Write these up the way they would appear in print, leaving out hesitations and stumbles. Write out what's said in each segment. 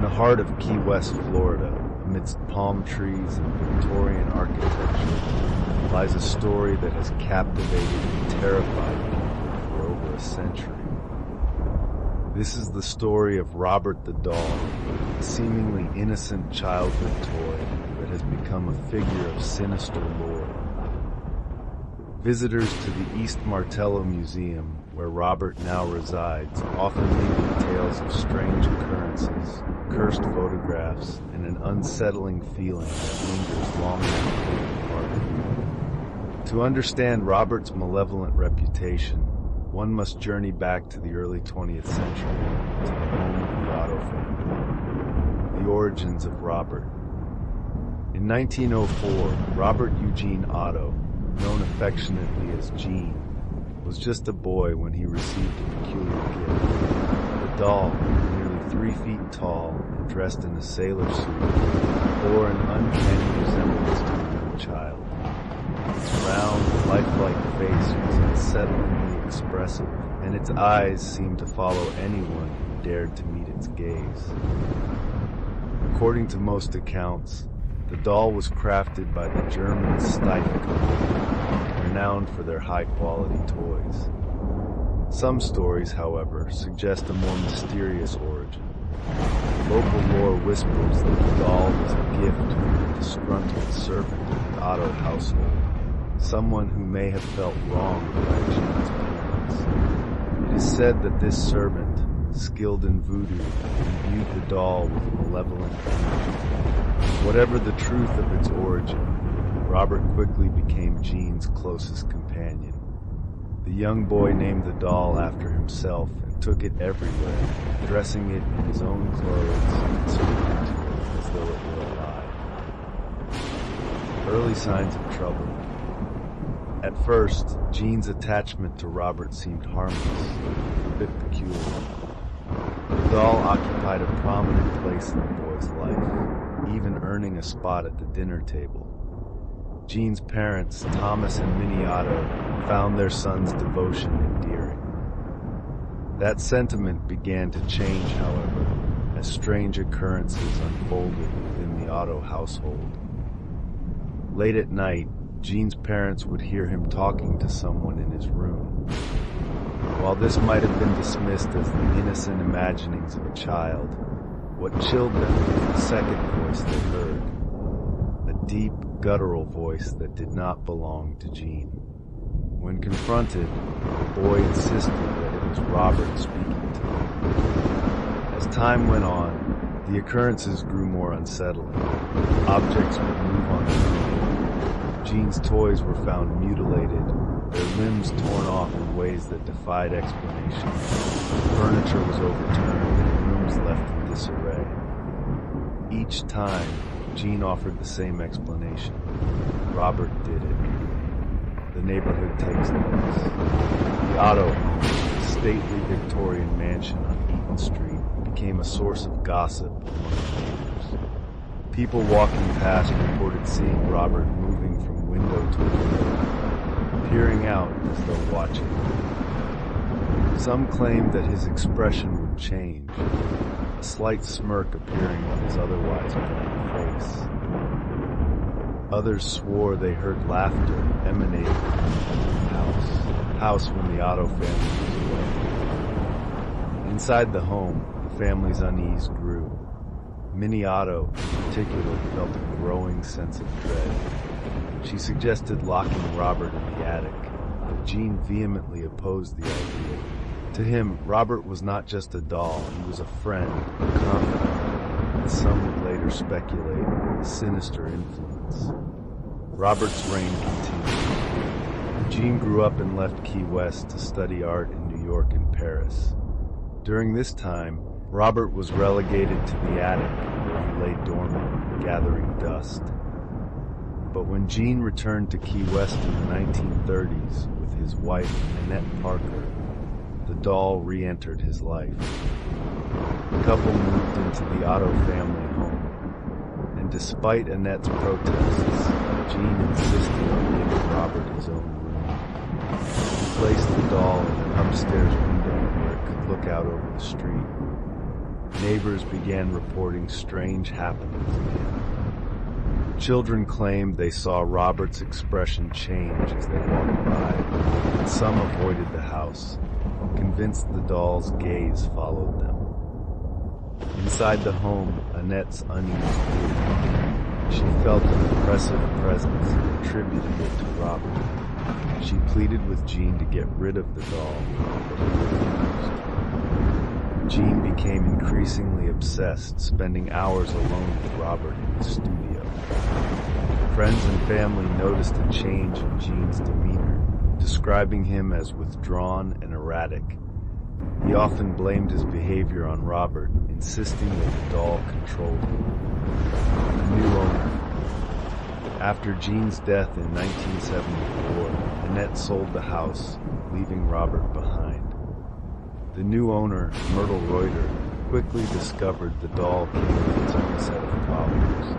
the heart of Key West, Florida, amidst palm trees and Victorian architecture, lies a story that has captivated and terrified people for over a century. This is the story of Robert the Doll, a seemingly innocent childhood toy that has become a figure of sinister lore. Visitors to the East Martello Museum, where Robert now resides, often leave with tales of strange occurrences, cursed photographs, and an unsettling feeling that lingers long after they depart. To understand Robert's malevolent reputation, one must journey back to the early 20th century, to the home of the Otto family. The origins of Robert. In 1904, Robert Eugene Otto, known affectionately as Gene, was just a boy when he received a peculiar gift. The doll, nearly 3 feet tall and dressed in a sailor suit, bore an uncanny resemblance to a young child. Its round, lifelike face was unsettlingly expressive, and its eyes seemed to follow anyone who dared to meet its gaze. According to most accounts, the doll was crafted by the German Steiff Company, renowned for their high-quality toys. Some stories, however, suggest a more mysterious origin. Local lore whispers that the doll was a gift from a disgruntled servant of the Otto household, someone who may have felt wronged by Gene's parents. It is said that this servant, skilled in voodoo, imbued the doll with malevolent energy. Whatever the truth of its origin, Robert quickly became Gene's closest companion. The young boy named the doll after himself and took it everywhere, dressing it in his own clothes and speaking to it as though it were alive. Early signs of trouble. At first, Gene's attachment to Robert seemed harmless, a bit peculiar. The doll occupied a prominent place in the boy's life, even earning a spot at the dinner table. Gene's parents, Thomas and Minnie Otto, found their son's devotion endearing. That sentiment began to change, however, as strange occurrences unfolded within the Otto household. Late at night, Gene's parents would hear him talking to someone in his room. While this might have been dismissed as the innocent imaginings of a child, what chilled them was the second voice they heard, a deep, guttural voice that did not belong to Gene. When confronted, the boy insisted that it was Robert speaking to him. As time went on, the occurrences grew more unsettling. Objects would move on their own. Gene's toys were found mutilated, their limbs torn off in ways that defied explanation. Furniture was overturned and rooms left in disarray. Each time, Gene offered the same explanation. Robert did it. The neighborhood takes notice. The Otto home, a stately Victorian mansion on Eaton Street, became a source of gossip among the neighbors. People walking past reported seeing Robert moving from window to window, peering out as though watching. Some claimed that his expression would change, a slight smirk appearing on his otherwise blank face. Others swore they heard laughter emanating from the house when the Otto family was away. Inside the home, the family's unease grew. Minnie Otto, in particular, felt a growing sense of dread. She suggested locking Robert in the attic, but Gene vehemently opposed the idea. To him, Robert was not just a doll, he was a friend, a confidant, and some would later speculate, a sinister influence. Robert's reign continued. Gene grew up and left Key West to study art in New York and Paris. During this time, Robert was relegated to the attic, where he lay dormant, gathering dust. But when Gene returned to Key West in the 1930s with his wife, Annette Parker, the doll re-entered his life. The couple moved into the Otto family home, and despite Annette's protests, Gene insisted on giving Robert his own room. He placed the doll in an upstairs window where it could look out over the street. neighbors began reporting strange happenings again. Children claimed they saw Robert's expression change as they walked by, and some avoided the house, convinced the doll's gaze followed them. Inside the home, Annette's unease grew. She felt an oppressive presence and attributed it to Robert. She pleaded with Jean to get rid of the doll, but he refused. Jean became increasingly obsessed, spending hours alone with Robert in his studio. Friends and family noticed a change in Jean's demeanor, describing him as withdrawn and erratic. He often blamed his behavior on Robert, insisting that the doll controlled him. A new owner. After Jean's death in 1974, Annette sold the house, leaving Robert behind. The new owner, Myrtle Reuter, quickly discovered the doll came with its own set of problems.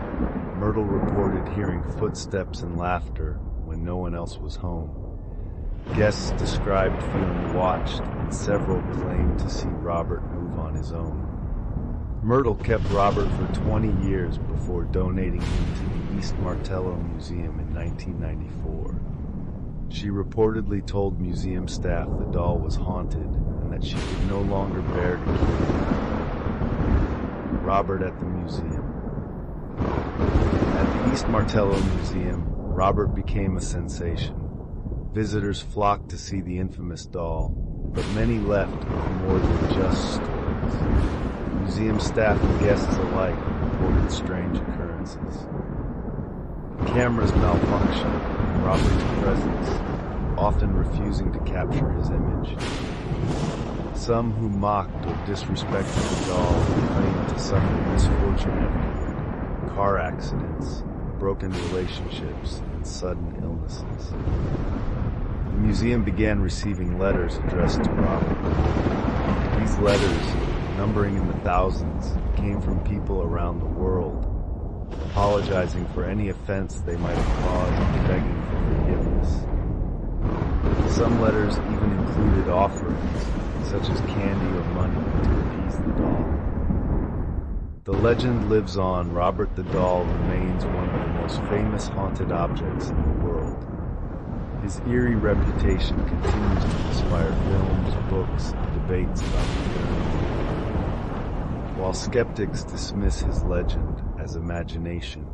Myrtle reported hearing footsteps and laughter when no one else was home. Guests described feeling watched, and several claimed to see Robert move on his own. Myrtle kept Robert for 20 years before donating him to the East Martello Museum in 1994. She reportedly told museum staff the doll was haunted and that she could no longer bear to keep it. Robert at the museum. At the East Martello Museum, Robert became a sensation. Visitors flocked to see the infamous doll, but many left with more than just stories. Museum staff and guests alike reported strange occurrences. Cameras malfunctioned in Robert's presence, often refusing to capture his image. Some who mocked or disrespected the doll claimed to suffer misfortune afterward, car accidents, broken relationships, and sudden illnesses. The museum began receiving letters addressed to Robert. These letters, numbering in the thousands, came from people around the world, apologizing for any offense they might have caused and begging for forgiveness. Some letters even included offerings, such as candy or money, to appease the doll. The legend lives on. Robert the doll remains one of the most famous haunted objects in the world. His eerie reputation continues to inspire films, books, and debates about the paranormal. While skeptics dismiss his legend as imagination,